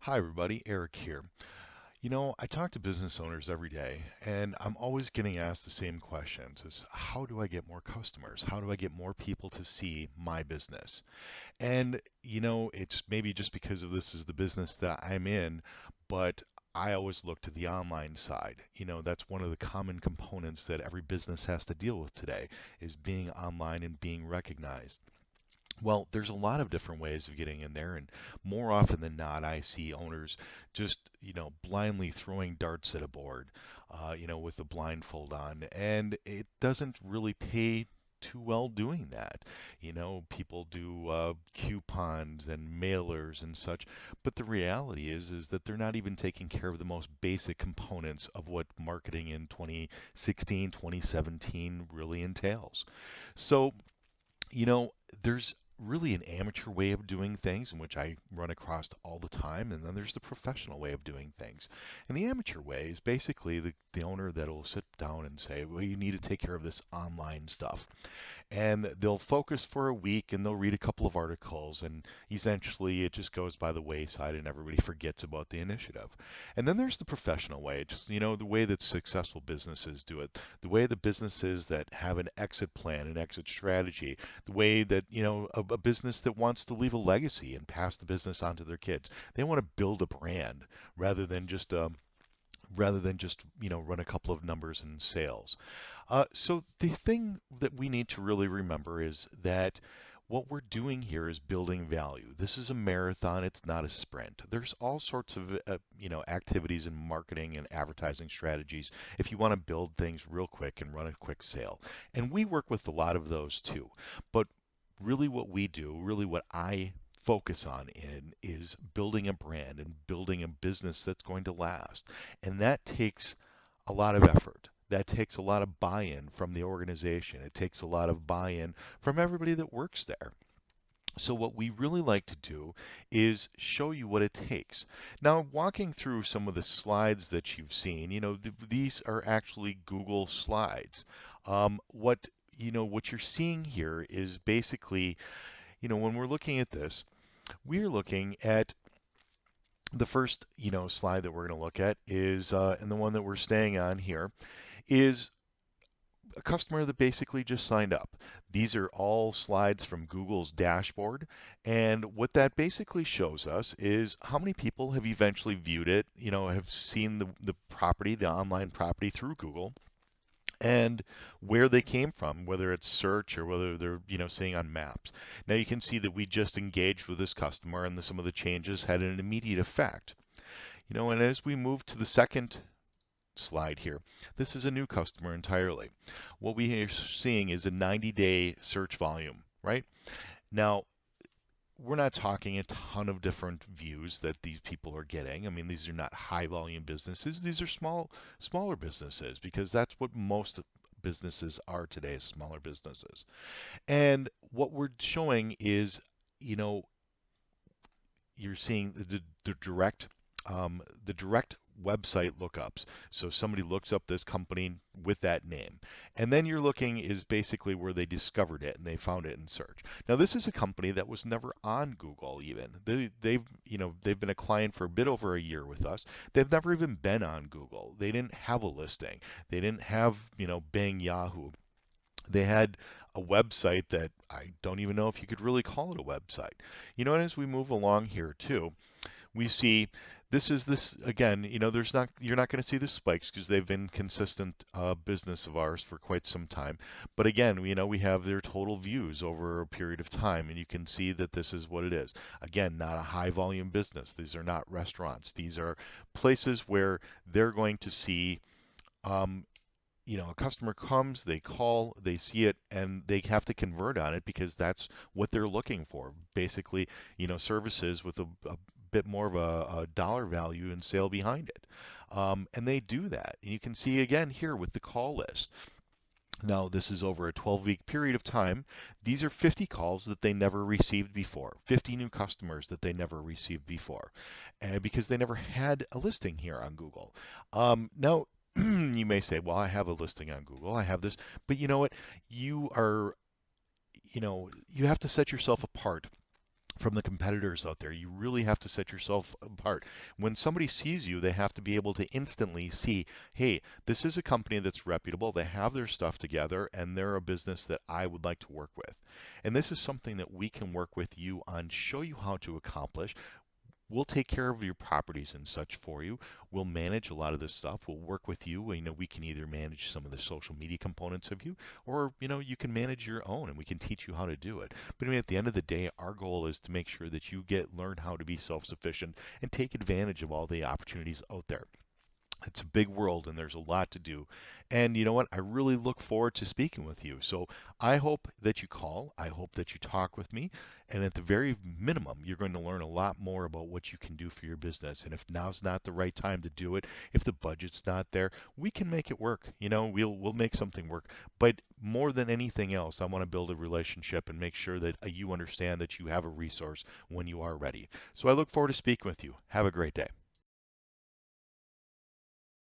Hi, everybody. Eric here. I talk to business owners every day, and I'm always getting asked the same questions is how do I get more customers? How do I get more people to see my business? And, it's maybe just because of this is the business that I'm in, but I always look to the online side. That's one of the common components that every business has to deal with today is being online and being recognized. Well, there's a lot of different ways of getting in there, and more often than not, I see owners just, blindly throwing darts at a board, with a blindfold on, and it doesn't really pay too well doing that. People do coupons and mailers and such, but the reality is that they're not even taking care of the most basic components of what marketing in 2016, 2017 really entails. So, you know, there's really an amateur way of doing things in which I run across all the time, and then there's the professional way of doing things. And the amateur way is basically the owner that'll sit down and say, well, you need to take care of this online stuff. And they'll focus for a week and they'll read a couple of articles, and essentially it just goes by the wayside and everybody forgets about the initiative. And then there's the professional way, just the way that successful businesses do it, the way the businesses that have an exit plan, an exit strategy, the way that a business that wants to leave a legacy and pass the business on to their kids. They want to build a brand rather than just run a couple of numbers in sales. So the thing that we need to really remember is that what we're doing here is building value. This is a marathon, it's not a sprint. There's all sorts of activities in marketing and advertising strategies if you want to build things real quick and run a quick sale. And we work with a lot of those too. But really what we do, really what I focus on in is building a brand and building a business that's going to last. And that takes a lot of effort. That takes a lot of buy-in from the organization. It takes a lot of buy-in from everybody that works there. So what we really like to do is show you what it takes. Now, walking through some of the slides that you've seen, these are actually Google slides. What you're seeing here is basically, when we're looking at this, we're looking at the first, slide that we're going to look at is, and the one that we're staying on here, is a customer that basically just signed up. These are all slides from Google's dashboard, and what that basically shows us is how many people have eventually viewed it, have seen the property, the online property through Google, and where they came from, whether it's search or whether they're seeing on maps. Now you can see that we just engaged with this customer, and some of the changes had an immediate effect. And as we move to the second slide here, this is a new customer entirely. What we are seeing is a 90-day search volume, right? Now, we're not talking a ton of different views that these people are getting. I mean, these are not high volume businesses. These are smaller businesses because that's what most businesses are today, smaller businesses. And what we're showing is, you know, you're seeing the direct website lookups. So somebody looks up this company with that name. And then you're looking is basically where they discovered it and they found it in search. Now this is a company that was never on Google even. They've been a client for a bit over a year with us. They've never even been on Google. They didn't have a listing. They didn't have, Bing, Yahoo. They had a website that I don't even know if you could really call it a website. And as we move along here too, we see this again. You're not going to see the spikes because they've been consistent business of ours for quite some time. But again, we have their total views over a period of time, and you can see that this is what it is. Again, not a high volume business. These are not restaurants. These are places where they're going to see. A customer comes, they call, they see it, and they have to convert on it because that's what they're looking for. Basically, services with a bit more of a dollar value and sale behind it. And they do that. And you can see again here with the call list. Now, this is over a 12-week period of time. These are 50 calls that they never received before, 50 new customers that they never received before, because they never had a listing here on Google. Now, you may say, well, I have a listing on Google, I have this, but you know what? You have to set yourself apart from the competitors out there. You really have to set yourself apart. When somebody sees you, they have to be able to instantly see, hey, this is a company that's reputable, they have their stuff together, and they're a business that I would like to work with. And this is something that we can work with you on, show you how to accomplish. We'll take care of your properties and such for you. We'll manage a lot of this stuff. We'll work with you. We can either manage some of the social media components of you, or you can manage your own, and we can teach you how to do it. But at the end of the day, our goal is to make sure that you learn how to be self-sufficient and take advantage of all the opportunities out there. It's a big world and there's a lot to do. And you know what? I really look forward to speaking with you. So I hope that you call. I hope that you talk with me. And at the very minimum, you're going to learn a lot more about what you can do for your business. And if now's not the right time to do it, if the budget's not there, we can make it work. We'll make something work. But more than anything else, I want to build a relationship and make sure that you understand that you have a resource when you are ready. So I look forward to speaking with you. Have a great day.